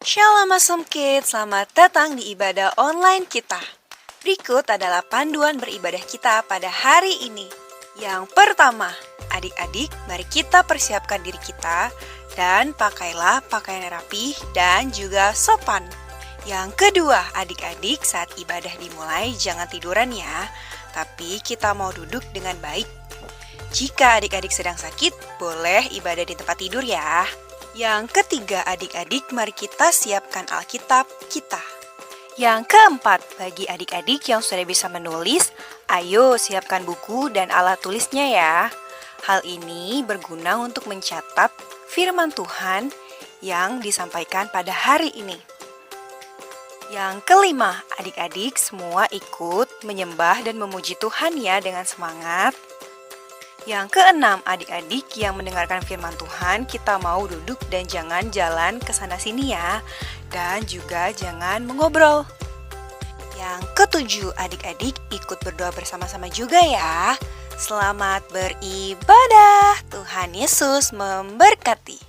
Shalom Awesome Kids, selamat datang di ibadah online kita. Berikut adalah panduan beribadah kita pada hari ini. Yang pertama, adik-adik, mari kita persiapkan diri kita dan pakailah pakaian rapi dan juga sopan. Yang kedua, adik-adik, saat ibadah dimulai jangan tiduran ya, tapi kita mau duduk dengan baik. Jika adik-adik sedang sakit, boleh ibadah di tempat tidur ya. Yang ketiga, adik-adik, mari kita siapkan Alkitab kita. Yang keempat, bagi adik-adik yang sudah bisa menulis, ayo siapkan buku dan alat tulisnya ya. Hal ini berguna untuk mencatat firman Tuhan yang disampaikan pada hari ini. Yang kelima, adik-adik semua ikut menyembah dan memuji Tuhan ya dengan semangat. Yang keenam, adik-adik yang mendengarkan firman Tuhan, kita mau duduk dan jangan jalan ke sana sini ya. Dan juga jangan mengobrol. Yang ketujuh, adik-adik ikut berdoa bersama-sama juga ya. Selamat beribadah. Tuhan Yesus memberkati.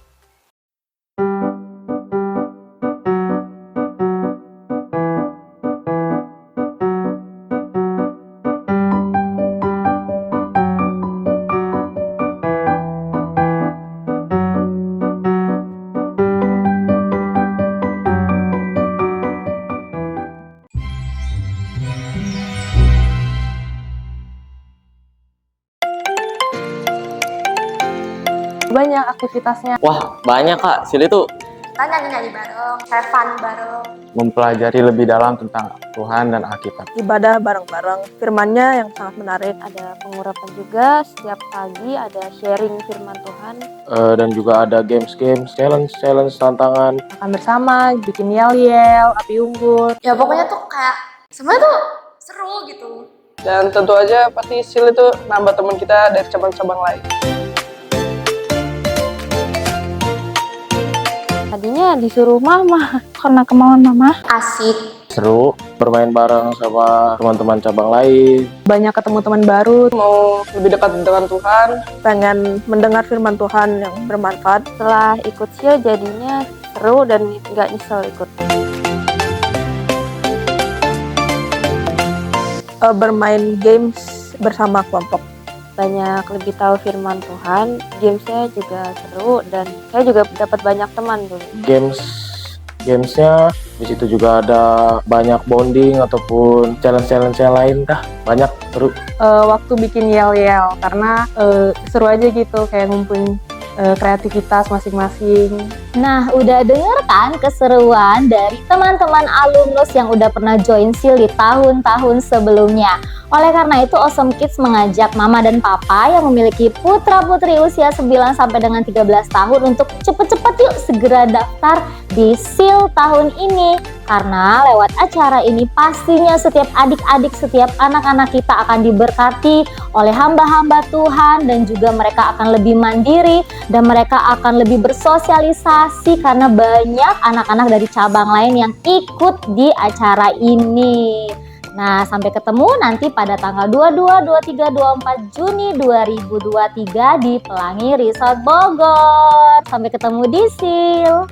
Banyak aktivitasnya. Wah, banyak Kak. Sini tuh nyanyi bareng, have fun bareng. Mempelajari lebih dalam tentang Tuhan dan Alkitab. Ibadah bareng-bareng, firman-Nya yang sangat menarik. Ada pengurapan juga, setiap pagi ada sharing firman Tuhan. Dan juga ada games, challenge, tantangan. Makan bersama, bikin yel-yel, api unggun. Ya pokoknya tuh kayak semuanya tuh seru gitu. Dan tentu aja pasti Sil itu nambah teman kita dari cabang-cabang lain. Tadinya disuruh mama, karena kemauan mama. Asik. Seru, bermain bareng sama teman-teman cabang lain. Banyak ketemu teman baru, Mau lebih dekat dengan Tuhan. pengen mendengar firman Tuhan yang bermanfaat. Setelah ikut SIL jadinya seru dan nggak nyesel ikut. Bermain games bersama kelompok. Banyak lebih tahu firman Tuhan, gamesnya juga seru dan saya juga dapat banyak teman dulu. Gamesnya di situ juga ada banyak bonding ataupun challenge yang lain dah. Banyak seru. Waktu bikin yel-yel, karena seru aja gitu, kayak ngumpulin kreativitas masing-masing. Nah, udah denger kan keseruan dari teman-teman alumnus yang udah pernah join SIL di tahun-tahun sebelumnya. Oleh karena itu, Awesome Kids mengajak mama dan papa yang memiliki putra-putri usia 9 sampai dengan 13 tahun untuk cepet-cepet yuk segera daftar di SIL tahun ini. Karena lewat acara ini pastinya setiap adik-adik, setiap anak-anak kita akan diberkati oleh hamba-hamba Tuhan dan juga mereka akan lebih mandiri dan mereka akan lebih bersosialisasi karena banyak anak-anak dari cabang lain yang ikut di acara ini. Nah, sampai ketemu nanti pada tanggal 22, 23, 24 Juni 2023 di Pelangi Resort Bogor. Sampai ketemu di SIL.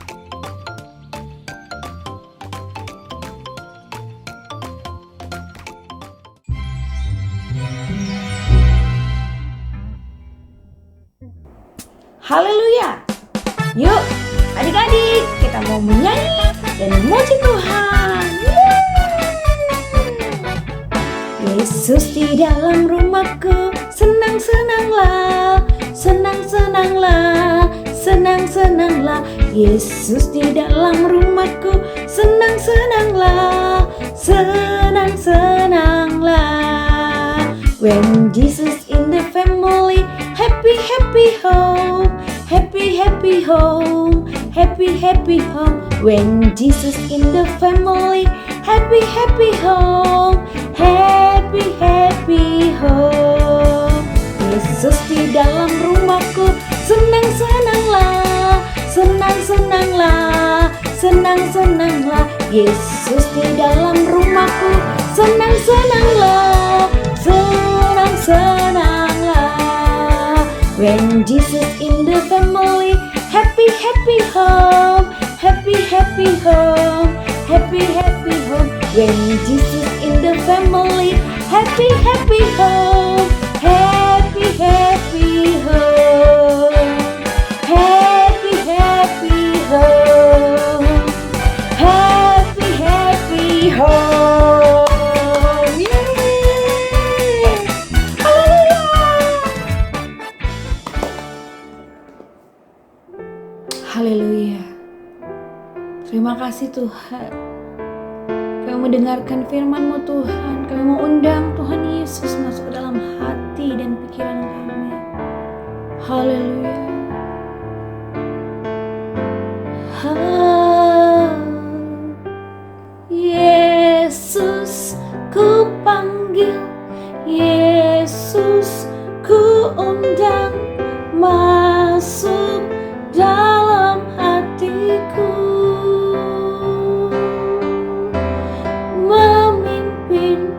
Haleluya. Yuk, adik-adik, kita mau menyanyi dan memuji Tuhan. Yesus di dalam rumahku, senang-senanglah, senang-senanglah, senang-senanglah. Yesus di dalam rumahku, senang-senanglah, senang-senanglah. When Jesus in the family, happy, happy home, happy, happy home, happy, happy home. When Jesus in the family, happy, happy home, happy, happy home. Yesus di dalam rumahku, senang-senanglah, senang-senanglah, senang-senanglah. Yesus di dalam rumahku, senang-senanglah, senang-senanglah. When Jesus in the family, happy, happy home, happy happy home, happy happy home. When Jesus in the family, happy happy home, happy happy home, happy happy home, happy happy home. Yeay! Haleluya. Terima kasih Tuhan. Kami mendengarkan firman-Mu Tuhan. Kami mau undang Tuhan Yesus masuk ke dalam hati dan pikiran kami. Haleluya. Yesus ku panggil, Yesus ku undang masuk dalam hatiku, memimpin,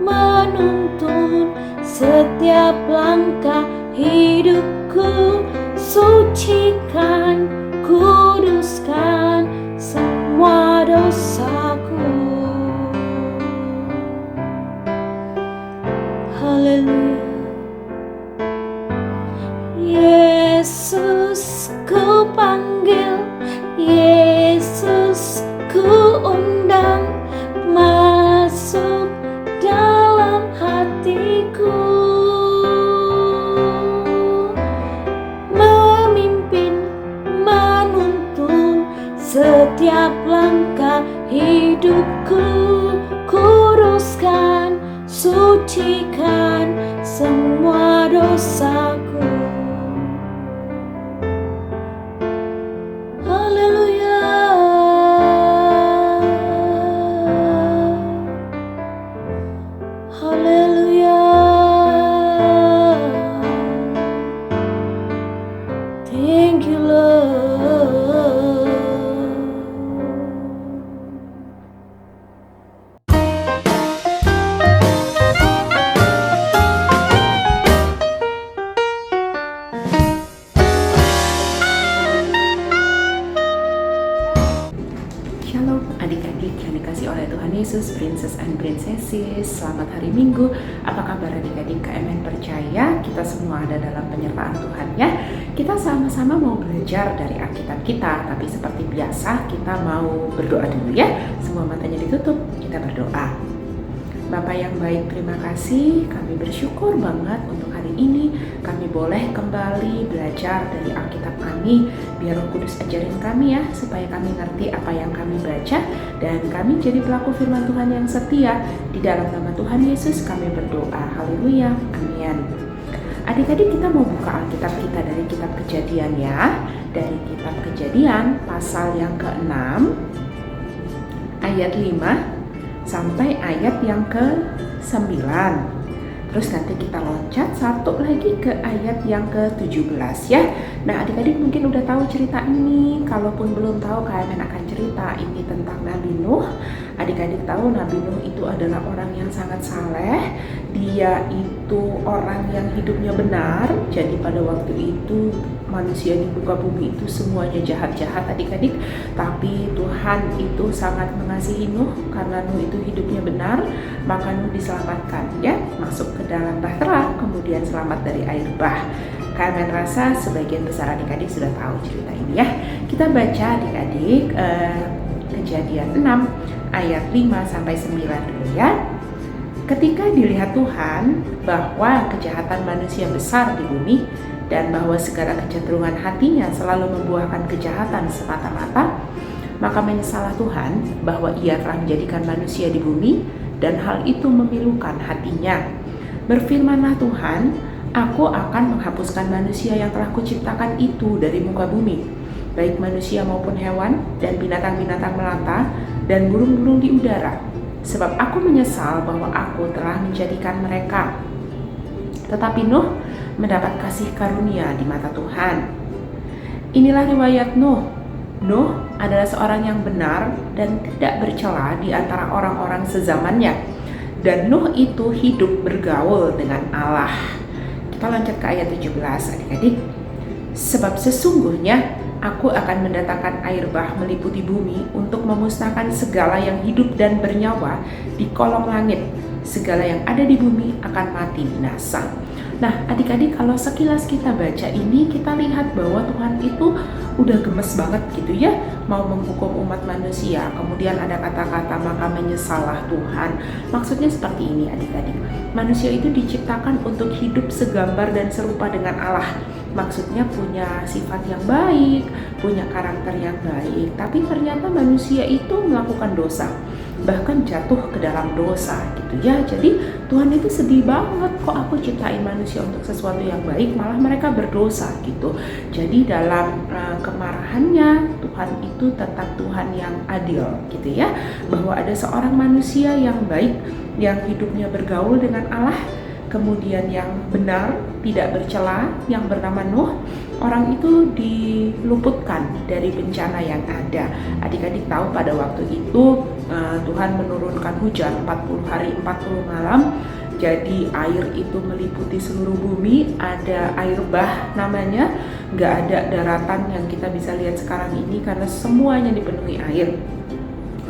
menuntun setiap langkah hidupku, sucikan, kuduskan semua dosaku. Haleluya. Yesus ku panggil, Yesus ku undang masuk dalam hatiku, memimpin, menuntun setiap langkah hidupku, kuduskan, sucikan semua dosaku. Haleluya. Haleluya. Thank you Lord. Shalom adik-adik yang dikasih oleh Tuhan Yesus, Princess and Princesses. Selamat hari Minggu. Apa kabar adik-adik KMN percaya? Kita semua ada dalam penyertaan Tuhan ya. Kita sama-sama mau belajar dari Alkitab kita. Tapi seperti biasa kita mau berdoa dulu ya. Semua matanya ditutup, kita berdoa. Bapak yang baik, terima kasih. Kami bersyukur banget untuk hari ini kami boleh kembali belajar dari Alkitab kami. Biar Roh Kudus ajarin kami ya, supaya kami ngerti apa yang kami baca dan kami jadi pelaku firman Tuhan yang setia. Di dalam nama Tuhan Yesus kami berdoa. Haleluya. Amin. Adik-adik, kita mau buka Alkitab kita dari kitab Kejadian ya. Dari kitab Kejadian pasal yang ke-6 ayat 5 sampai ayat yang ke-9. Terus nanti kita loncat satu lagi ke ayat yang ke-17 ya. Nah adik-adik mungkin udah tahu cerita ini. Kalaupun belum tahu, kalian akan cerita ini tentang Nabi Nuh. Adik-adik tahu Nabi Nuh itu adalah orang yang sangat saleh. Dia itu orang yang hidupnya benar. Jadi pada waktu itu manusia di muka bumi itu semuanya jahat-jahat adik-adik. Tapi Tuhan itu sangat mengasihi Nuh. Karena Nuh itu hidupnya benar, maka Nuh diselamatkan ya, masuk ke dalam bahtera, kemudian selamat dari air bah. Kalian rasa sebagian besar adik-adik sudah tahu cerita ini ya. Kita baca adik-adik Kejadian 6 ayat 5 sampai 9 dulu ya. Ketika dilihat Tuhan bahwa kejahatan manusia besar di bumi dan bahwa segala kecenderungan hatinya selalu membuahkan kejahatan semata-mata, maka menyesallah Tuhan bahwa Ia telah menjadikan manusia di bumi dan hal itu memilukan hatinya. Berfirmanlah Tuhan, Aku akan menghapuskan manusia yang telah kuciptakan itu dari muka bumi, baik manusia maupun hewan dan binatang-binatang melata dan burung-burung di udara, sebab aku menyesal bahwa aku telah menjadikan mereka. Tetapi Nuh mendapat kasih karunia di mata Tuhan. Inilah riwayat Nuh. Nuh adalah seorang yang benar dan tidak bercela di antara orang-orang sezamannya. Dan Nuh itu hidup bergaul dengan Allah. Kita lanjut ke ayat 17 adik-adik. Sebab sesungguhnya Aku akan mendatangkan air bah meliputi bumi untuk memusnahkan segala yang hidup dan bernyawa di kolong langit. Segala yang ada di bumi akan mati binasa. Nah, adik-adik, kalau sekilas kita baca ini, kita lihat bahwa Tuhan itu udah gemes banget gitu ya, mau menghukum umat manusia. Kemudian ada kata-kata, maka menyesallah Tuhan. Maksudnya seperti ini adik-adik. Manusia itu diciptakan untuk hidup segambar dan serupa dengan Allah. Maksudnya punya sifat yang baik, punya karakter yang baik. Tapi ternyata manusia itu melakukan dosa, bahkan jatuh ke dalam dosa gitu ya. Jadi Tuhan itu sedih banget, kok aku ciptain manusia untuk sesuatu yang baik, malah mereka berdosa gitu. Jadi dalam kemarahannya, Tuhan itu tetap Tuhan yang adil gitu ya, bahwa ada seorang manusia yang baik, yang hidupnya bergaul dengan Allah, kemudian yang benar, tidak bercela, yang bernama Nuh. Orang itu diluputkan dari bencana yang ada. Adik-adik tahu pada waktu itu Tuhan menurunkan hujan 40 hari 40 malam. Jadi air itu meliputi seluruh bumi, ada air bah namanya. Nggak ada daratan yang kita bisa lihat sekarang ini karena semuanya dipenuhi air.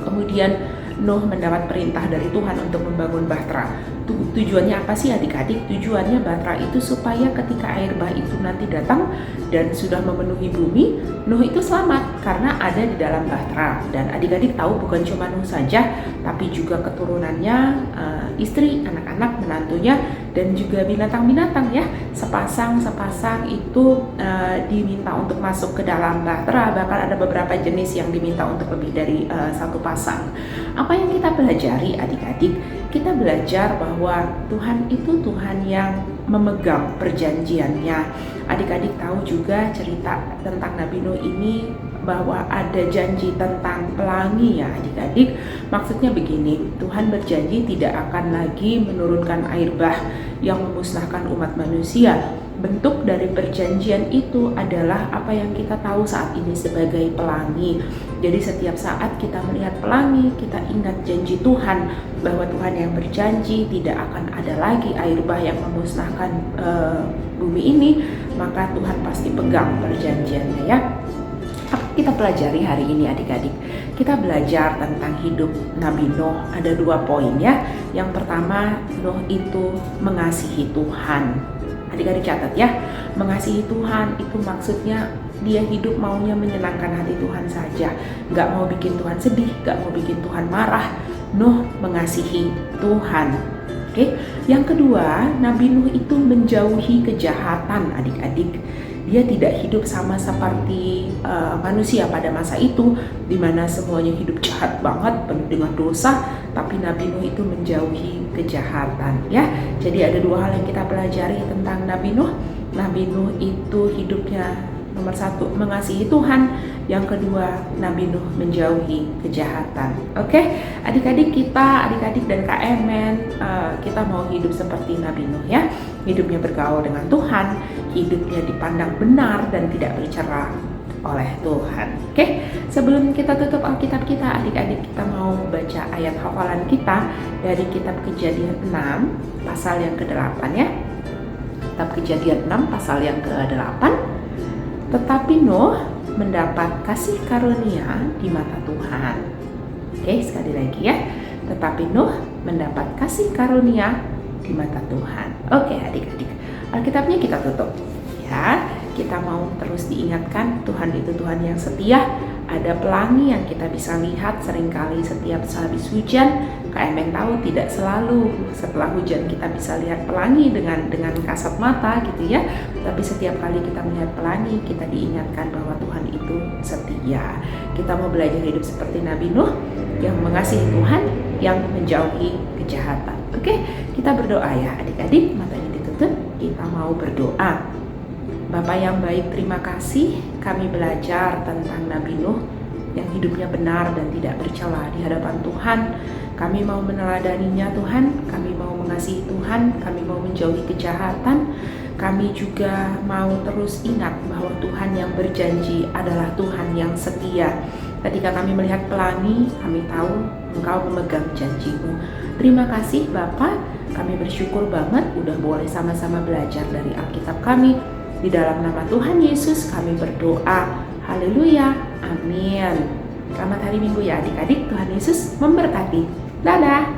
Kemudian Nuh mendapat perintah dari Tuhan untuk membangun bahtera. Tujuannya apa sih adik-adik? Tujuannya bahtera itu supaya ketika air bah itu nanti datang dan sudah memenuhi bumi, Nuh itu selamat karena ada di dalam bahtera. Dan adik-adik tahu bukan cuma Nuh saja, tapi juga keturunannya, istri, anak-anak, menantunya, dan juga binatang-binatang ya. Sepasang itu diminta untuk masuk ke dalam bahtera. Bahkan ada beberapa jenis yang diminta untuk lebih dari satu pasang. Apa yang kita pelajari adik-adik? Kita belajar bahwa Tuhan itu Tuhan yang memegang perjanjiannya. Adik-adik tahu juga cerita tentang Nabi Nuh ini, bahwa ada janji tentang pelangi ya adik-adik. Maksudnya begini, Tuhan berjanji tidak akan lagi menurunkan air bah yang memusnahkan umat manusia. Bentuk dari perjanjian itu adalah apa yang kita tahu saat ini sebagai pelangi. Jadi setiap saat kita melihat pelangi, kita ingat janji Tuhan bahwa Tuhan yang berjanji tidak akan ada lagi air bah yang memusnahkan bumi ini, maka Tuhan pasti pegang perjanjiannya ya. Apa kita pelajari hari ini adik-adik? Kita belajar tentang hidup Nabi Nuh. Ada 2 poin ya. Yang pertama, Nuh itu mengasihi Tuhan. Adik-adik catat ya, mengasihi Tuhan itu maksudnya dia hidup maunya menyenangkan hati Tuhan saja, gak mau bikin Tuhan sedih, gak mau bikin Tuhan marah. Nuh mengasihi Tuhan. Oke. Yang kedua, Nabi Nuh itu menjauhi kejahatan adik-adik. Dia tidak hidup sama seperti manusia pada masa itu, di mana semuanya hidup jahat banget, penuh dengan dosa. Tapi Nabi Nuh itu menjauhi kejahatan ya. Jadi ada 2 hal yang kita pelajari tentang Nabi Nuh. Nabi Nuh itu hidupnya nomor 1 mengasihi Tuhan, yang kedua Nabi Nuh menjauhi kejahatan. Oke, adik-adik dan Kak Emen, kita mau hidup seperti Nabi Nuh ya. Hidupnya bergaul dengan Tuhan, hidupnya dipandang benar dan tidak bercela oleh Tuhan. Oke, sebelum kita tutup Alkitab kita, adik-adik kita mau baca ayat hafalan kita dari kitab Kejadian 6 pasal yang ke-8 ya. Kitab Kejadian 6 pasal yang ke-8. Tetapi Nuh mendapat kasih karunia di mata Tuhan. Oke, sekali lagi ya. Tetapi Nuh mendapat kasih karunia di mata Tuhan. Oke, adik-adik. Alkitabnya kita tutup ya. Kita mau terus diingatkan Tuhan itu Tuhan yang setia. Ada pelangi yang kita bisa lihat seringkali setiap habis hujan. Kak Emeng tahu tidak selalu setelah hujan kita bisa lihat pelangi dengan kasat mata gitu ya. Tapi setiap kali kita melihat pelangi, kita diingatkan bahwa Tuhan itu setia. Kita mau belajar hidup seperti Nabi Nuh yang mengasihi Tuhan, yang menjauhi kejahatan. Oke, kita berdoa ya adik-adik, matanya ditutup, kita mau berdoa. Bapak yang baik, terima kasih kami belajar tentang Nabi Nuh yang hidupnya benar dan tidak bercela di hadapan Tuhan. Kami mau meneladaninya Tuhan, kami mau mengasihi Tuhan, kami mau menjauhi kejahatan. Kami juga mau terus ingat bahwa Tuhan yang berjanji adalah Tuhan yang setia. Ketika kami melihat pelangi, kami tahu Engkau memegang janji-Mu. Terima kasih Bapak, kami bersyukur banget udah boleh sama-sama belajar dari Alkitab kami. Di dalam nama Tuhan Yesus kami berdoa. Haleluya, amin. Selamat hari Minggu ya adik-adik, Tuhan Yesus memberkati. Dadah!